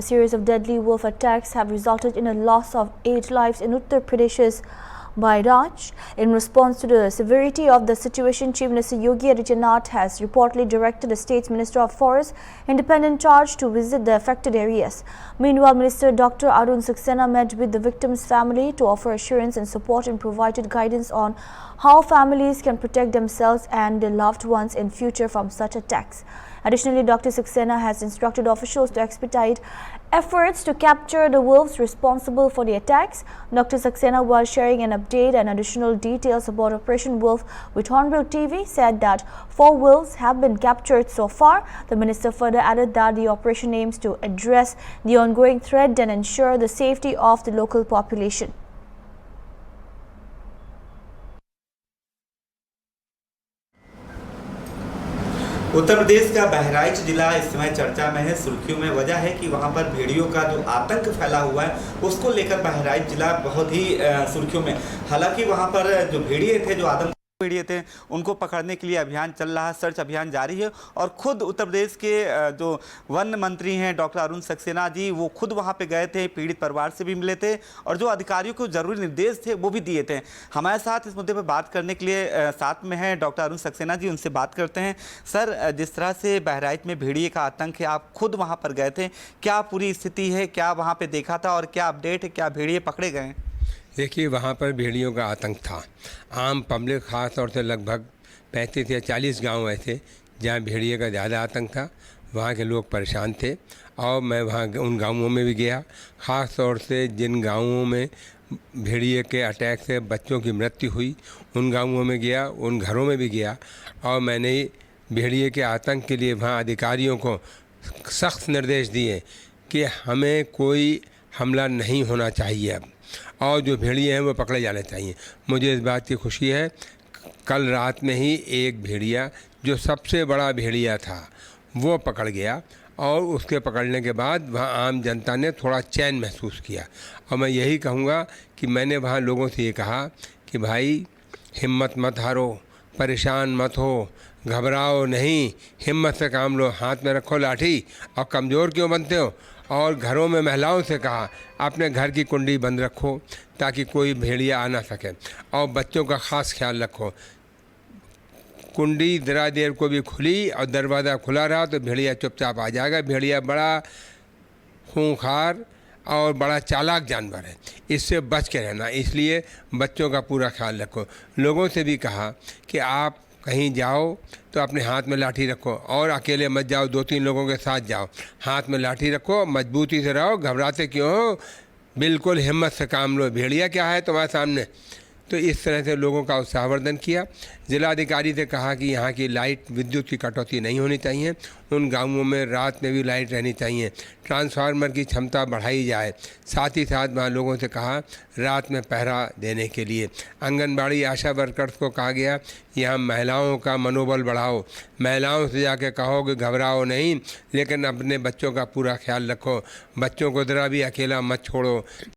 A series of deadly wolf attacks have resulted in a loss of 8 lives in Uttar Pradesh's Bairaj. In response to the severity of the situation, Chief Minister Yogi Adityanath has reportedly directed the State's Minister of Forest independent charge to visit the affected areas. Meanwhile, Minister Dr. Arun Saxena met with the victims' family to offer assurance and support and provided guidance on how families can protect themselves and their loved ones in future from such attacks. Additionally, Dr. Saxena has instructed officials to expedite efforts to capture the wolves responsible for the attacks. Dr. Saxena, while sharing an update and additional details about Operation Wolf with Hornbill TV, said that 4 wolves have been captured so far. The minister further added that the operation aims to address the ongoing threat and ensure the safety of the local population. Uttar Pradesh का बहराइच जिला इस समय चर्चा में है, सुर्खियों में। वजह है कि वहां पर भेड़ियों का जो आतंक फैला हुआ है उसको लेकर बहराइच जिला बहुत ही सुर्खियों में। हालांकि वहां पर जो भेड़िए थे, जो आदमखोर भेड़िए थे, उनको पकड़ने के लिए अभियान चल रहा है, सर्च अभियान जारी है। और खुद उत्तर प्रदेश के जो वन मंत्री हैं डॉक्टर अरुण सक्सेना जी, वो खुद वहां पे गए थे, पीड़ित परिवार से भी मिले थे और जो अधिकारियों को जरूरी निर्देश थे वो भी दिए थे। हमारे साथ इस मुद्दे पर बात करने के लिए साथ में हैं डॉक्टर अरुण सक्सेना जी, उनसे बात करते हैं। सर, जिस तरह से बहराइच में भेड़िए का आतंक है, आप खुद वहाँ पर गए थे, क्या पूरी स्थिति है, क्या वहाँ पर देखा था और क्या अपडेट है, क्या भेड़िए पकड़े गए? देखिए, वहाँ पर भेड़ियों का आतंक था। आम पब्लिक ख़ास तौर से लगभग 35 या 40 गांव ऐसे जहाँ भेड़िए का ज़्यादा आतंक था। वहाँ के लोग परेशान थे और मैं वहाँ उन गांवों में भी गया। ख़ास तौर से जिन गांवों में भेड़िए के अटैक से बच्चों की मृत्यु हुई, उन गांवों में गया, उन घरों में भी गया और मैंने भेड़िए के आतंक के लिए वहाँ अधिकारियों को सख्त निर्देश दिए कि हमें कोई हमला नहीं होना चाहिए अब, और जो भेड़िए हैं वो पकड़े जाने चाहिए। मुझे इस बात की खुशी है, कल रात में ही एक भेड़िया जो सबसे बड़ा भेड़िया था वो पकड़ गया और उसके पकड़ने के बाद वहाँ आम जनता ने थोड़ा चैन महसूस किया। और मैं यही कहूँगा कि मैंने वहाँ लोगों से ये कहा कि भाई हिम्मत मत हारो, परेशान मत हो, घबराओ नहीं, हिम्मत से काम लो, हाथ में रखो लाठी, और कमज़ोर क्यों बनते हो। और घरों में महिलाओं से कहा अपने घर की कुंडी बंद रखो ताकि कोई भेड़िया आ ना सके, और बच्चों का ख़ास ख्याल रखो। कुंडी ज़रा देर को भी खुली और दरवाज़ा खुला रहा तो भेड़िया चुपचाप आ जाएगा। भेड़िया बड़ा खूंखार और बड़ा चालाक जानवर है, इससे बच के रहना, इसलिए बच्चों का पूरा ख्याल रखो। लोगों से भी कहा कि आप कहीं जाओ तो अपने हाथ में लाठी रखो और अकेले मत जाओ, 2-3 लोगों के साथ जाओ, हाथ में लाठी रखो, मजबूती से रहो, घबराते क्यों हो, बिल्कुल हिम्मत से काम लो, भेड़िया क्या है तुम्हारे सामने। तो इस तरह से लोगों का उत्साहवर्धन किया। जिलाधिकारी से कहा कि यहाँ की लाइट, विद्युत की कटौती नहीं होनी चाहिए, उन गांवों में रात में भी लाइट रहनी चाहिए, ट्रांसफार्मर की क्षमता बढ़ाई जाए। साथ ही साथ वहाँ लोगों से कहा रात में पहरा देने के लिए। आंगनबाड़ी आशा वर्कर्स को कहा गया यहाँ महिलाओं का मनोबल बढ़ाओ, महिलाओं से जाके कहो कि घबराओ नहीं, लेकिन अपने बच्चों का पूरा ख्याल रखो, बच्चों को ज़रा भी अकेला मत छोड़ो।